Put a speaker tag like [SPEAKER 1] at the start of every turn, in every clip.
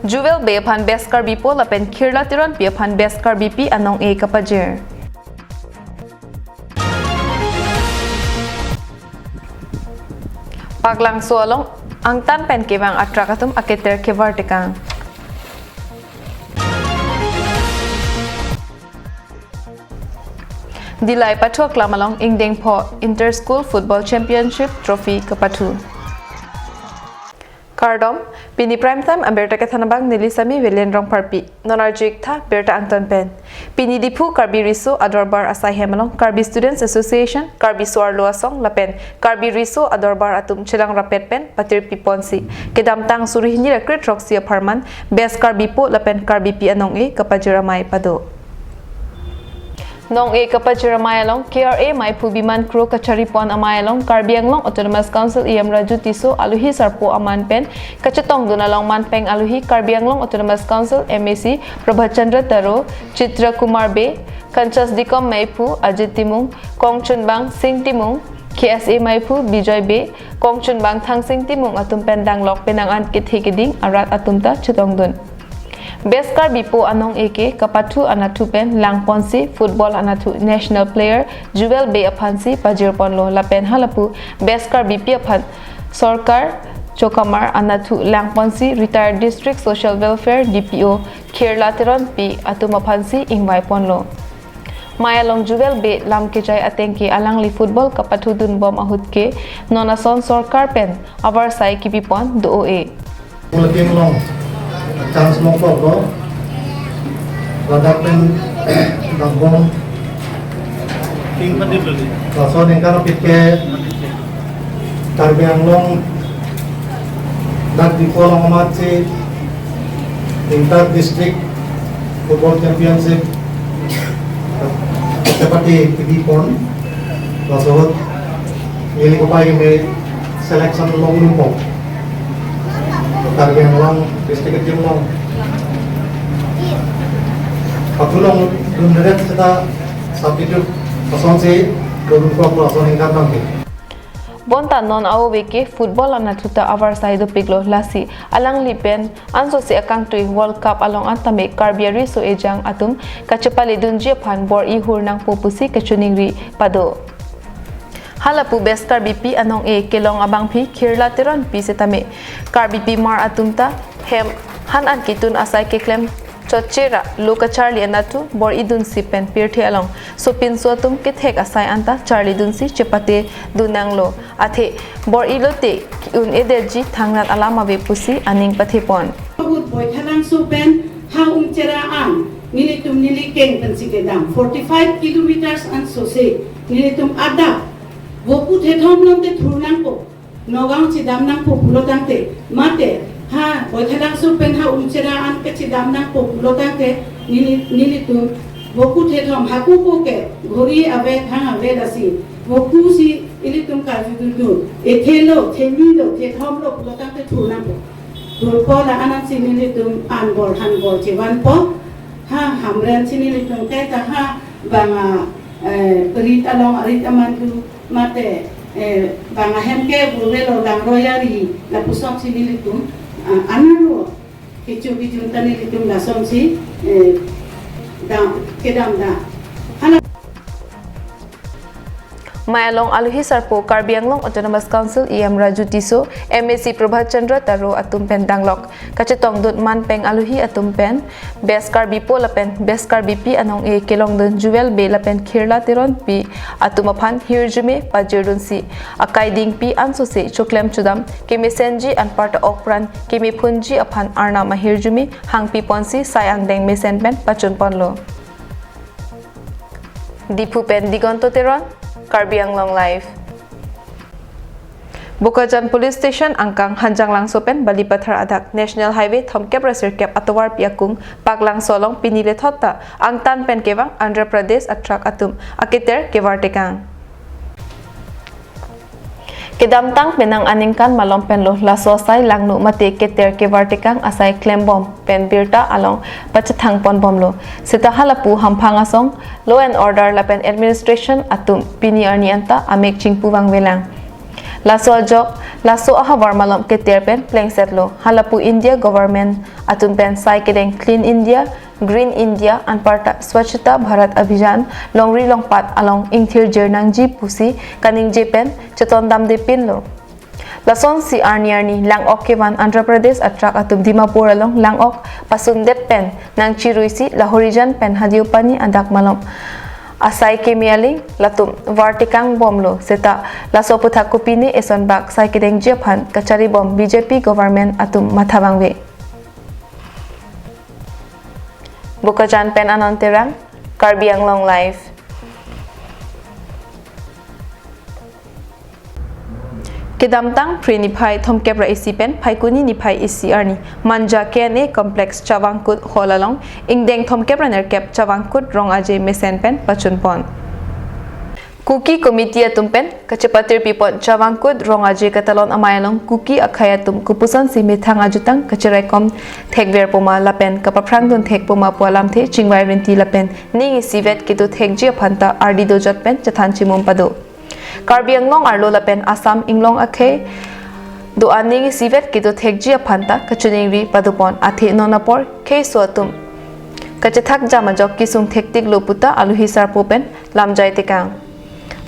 [SPEAKER 1] Jewel Bay upon Beskar Bipo lapen Kirla Tiron Pi upon Beskar BP anong A kapajir. Paglang sualong ang tan pen kewang atrakatum aketer kevartikang. Dilay patho klamalong ingdeng po Inter-School Football Championship Trophy kapatu. Kardom, pini prime time ang berta kathanabang nilisami William Rong Parpi, nonarjik tha berta angton pen. Pini dipu Karbi Riso Adorbar asai hemalong Karbi Students Association, Karbi Suar Luasong lapen, Karbi Riso Adorbar atum chilang rapet pen patir piponsi. Kedam tang surih ni rekrit roksi aparman, best Karbi po lapen Karbi pi anong e kapajiramay pado. Nong e kapajiramay KRA may pubiman crew kacharipon amayalong Karbianglong Autonomous Council iyam raju tiso aluhi sarpo aman pen kachatong dunalong manpeng aluhi Karbianglong Autonomous Council MAC Prabhachandra Taro Chitra Kumar Be Kanchas Dikom Maipu Ajit Timung Kongchunbang Singh Timung KSA Maipu Bijoy Be Kongchunbang Thang Singh Timung atum pendang lok penangan kithikiding arat atumta chutong dun. Beskar Bipo anong eke kapatu anatu pen langponsi football anatu national player Jewel Bay apansi pajirponlo lapen halapu Beskar BP apan Sorkar Chokamar anatu langponsi retired district social welfare DPO Kerala Tiron P atumapansi ingwai ponlo. Mayalong Jewel Bay lam kejai atengki alangli football kapatu dun bom ahutke nonason Sorkar pen avarsai kipipon do e.
[SPEAKER 2] Chance mo po bro. Ladapin danggong
[SPEAKER 3] King Pandibli.
[SPEAKER 2] kaso nengkar pitke Karbianglong di kolong amat si Inter District Football Championship seperti Pidipon kaso ini upaya may selection long lumpo Karbianglong district Jimlong patulong duneret kita substitute kason si dun ko kason ingkar nangke.
[SPEAKER 1] Bonta non aweke football anatuta avar saido piglo lasi alang lipen anso si akang tui World Cup along antame Karbiari so ejang atum kachapali dunji phan bor ihur nang popusi kachuningri pado. Halapu Beskar BP anong e kelong abang pi Kirla Tiron pi setame Karbi mar atumta hem hanan kitun asai keklem chochera loka Charlie anatu bor idun si pen pirthi along so pin so tum kithek asai anta Charlie dun si chepate dunanglo athe bor ilote un ederji thangnat alama be pusi aning pathepon
[SPEAKER 4] Hut boy thanang so pen ha chera an nilitum nilikeng pen sikedam 45 kilometers an so se nilitum ada Wopu thethom lomte thurnang ko Nogam chidam nang po pulotangte mate ha boithadang so pen ha umchera an ke chidam nang po pulotangte nilitum wopu thethom haku ko ke ghori ave thang ave dasi wopu si ilitum ka judu ethelo thenilo thethom lo pulotangte thurnang ko durpo la anan si nilitum an bol han bol chewan po ha hamran si nilitum te ta ha banga rit along arit amandu mate banga hemke burelo dang royari la pusok sinilitum analo kichu tanilitum la somsi da kedam da
[SPEAKER 1] Mayalong aluhi sarpo Karbianglong Autonomous Council iyam raju tiso MAC Prabhachandra Taro atum pen danglok kachetong dut man peng aluhi atum pen Beskar Bipo lapen Beskar BP anong e kelong dun Jewel Bay lapen Kirla Tiron pi atumapan hirjume pajirun si akai ding pi ansose choklem chudam kemi senji an parta okpran kemi punji apan arna mahirjumi hangpi ponsi sayang deng mesen pen pachun ponlo Dipu pen digonto Tiron Karbianglong Live. Bukajan Police Station angkang hanjang langsopen Balipathar adak National Highway thomkep rasirkep atawar piakung paglang solong pinile thotta angtan pen kewang Andhra Pradesh atrak atum akiter kevartekang. Kedamtang penang aningkan malong penlo lasosai langnu mate keter kevartekang asai klembom pen birta along pachathang pon bomlo sita halapu hampangasong law and order lapen administration atum pini arni anta amek chingpu wangwelang laso jok laso aha warmalom keter pen pleng setlo halapu India government atun pen sai kedeng Clean India, Green India an parta Swachhata Bharat Abhijan longri longpat along ingthir jernangji pusi kaning jepen chaton damde pinlo lason si arniarni langok kewan Andhra Pradesh atrak atum Dimapur along langok pasundet pen nang chiruisi lahorijan pen hadiupani andak malom asai kemialing latum vartikang bomlo seta laso puthakupini eson bak sai kedeng jepan kachari bom BJP government atum mathabangwe Bukajan pen anonterang Karbi Anglong Live Kedamtang Prinipai Thomkepra isi pen Paikuni Nipai isi arni Manja KNA Complex Chavangkut Holalong Ingdeng Thomkepra nerkep Chavangkut Rong Ajay Mesen pen Pachunpon Kuki Committee atumpen kacepatir pipon Chavangkut Rong Ajay katalon amayalong Kuki akhayatum kupusan si mithang ajutang kacerekom thekver poma lapen kapaprang dun thek poma pualam the chingwai rinti lapen ningi sivet kitu thekji phanta RD dojat pen chathanchi mumpado Karbi Anglong arlo lapen Assam inglong akhe do aningi sivet kitu thekji phanta kachuningri padupon athe nonapor ke soatum kachathak jamajok kisung thektik loputa aluhi sarpopen lamjai tekang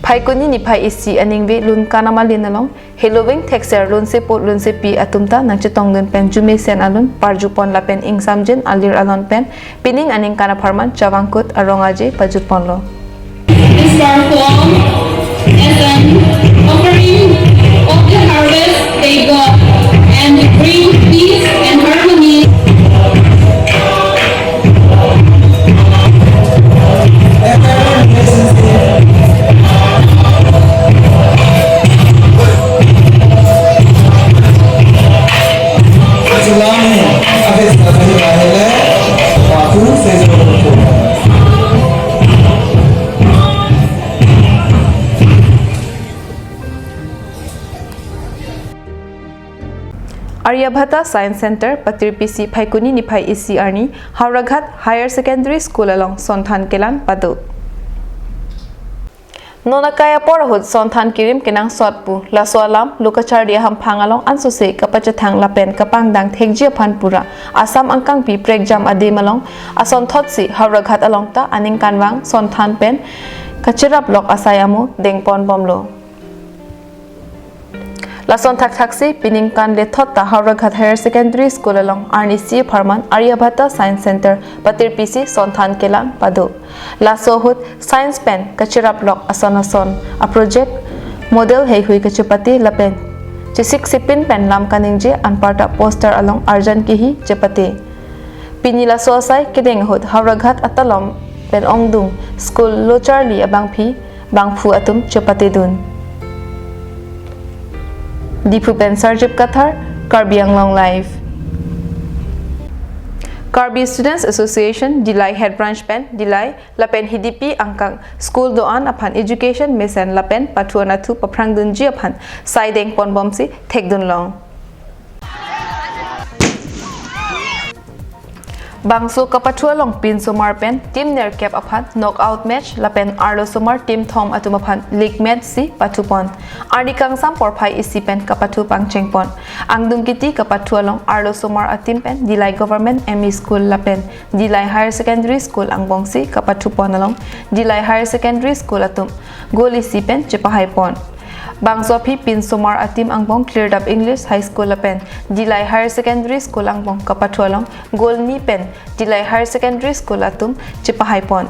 [SPEAKER 1] Paikuni Nipai isi aningwe lun kanama linalong Halloween texer lun se pot lun se pi atumta nang chetong dun pen jume sen alun parjupon lapen ing samjen alir alon pen pining aning kana pharman Chavangkut arongaje pajupon lo
[SPEAKER 5] This perform as an offering of the harvest they got and bring peace and harmony.
[SPEAKER 1] Aryabhata Science Center Patir PC Paikuni Nipai isi arni Hauraghat Higher Secondary School along Sonthan Kelan Padu Nonakaya porahut Sonthan Kirim kenang sotpu Laswalam Lukachar dia hampang along ansose kapachathang lapen kapangdang thekjia phanpura Assam angkang pi pregjam ademalong ason thotsi Hauraghat along ta aning kanwang Sonthan pen kachirap lok asayamu dengpon bomlo Lason Thaksi Piningkan le thotta Hauraghat Higher Secondary School along RNC Pharman Aryabhata Science Center Patir PC Sonthan Kelan Padu Lasohut Science Pen Kachirap Lok Ason a project model hei hui kachupati lapen Chisik sipin pen lam kaningje anparta poster along Arjan Kihi Chepati Pinila Sosai Kedeng hut Hauraghat atalom pen ongdung School Lo Charlie abangphi bangphu atum Chepati dun Dipu pen Sarjip Kathar, Karbi Anglong Live. Karbi Students Association, Dilai Head Branch Pen, Dilai, Lapen Hidipi Angkang, School Doan upon Education, Mesen Lapen, Patuanatu, Paprang Dunji upon, Sideng Pon Bomsi, Tek Dun Long. Bangso Kapatua Long Pin Somar Pen, Team Ner Cap upon, Knockout Match, Lapen Arlo Somar, Team Tom Atumapan, League Match Si, Patupon. Ardikang Sam Porpai isi pen Kapatu Pangchengpon. Ang Dungkiti Kapatua Long Arlo Somar Atim Pen, Dilai Government ME School Lapen, Dilai Higher Secondary School Ang Bongsi, Kapatupon along, Dilai Higher Secondary School Atum, Gol isi pen Chepahai Pon. Bangsopi Pin Somar Atim Angbong Cleared Up English High School Lapen, Dilai Higher Secondary School Angbong Kapatualong, Gol Ni Pen, Dilai Higher Secondary School Atum, Chipahai Pon.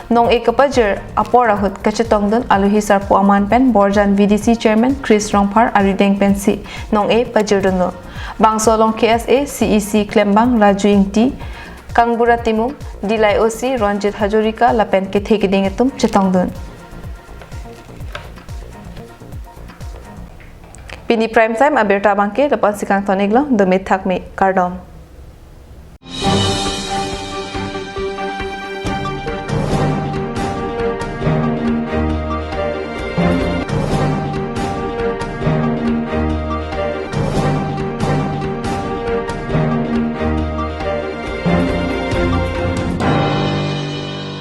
[SPEAKER 1] Nong ekapajer aporahut kachetong don aluhi sarpo aman pen Borjan VDC Chairman Chris Rongpar arideng pensi nong e pajerdono. Bangsolong KSA CEC Klembang Raju Ingti, Kangbura Timum, Dilai OC Ronjit Hajorika Lapen ke thekideng etum chetong don. Pini prime time aberta bangke lapan sikang toneglo demit thak me kardom.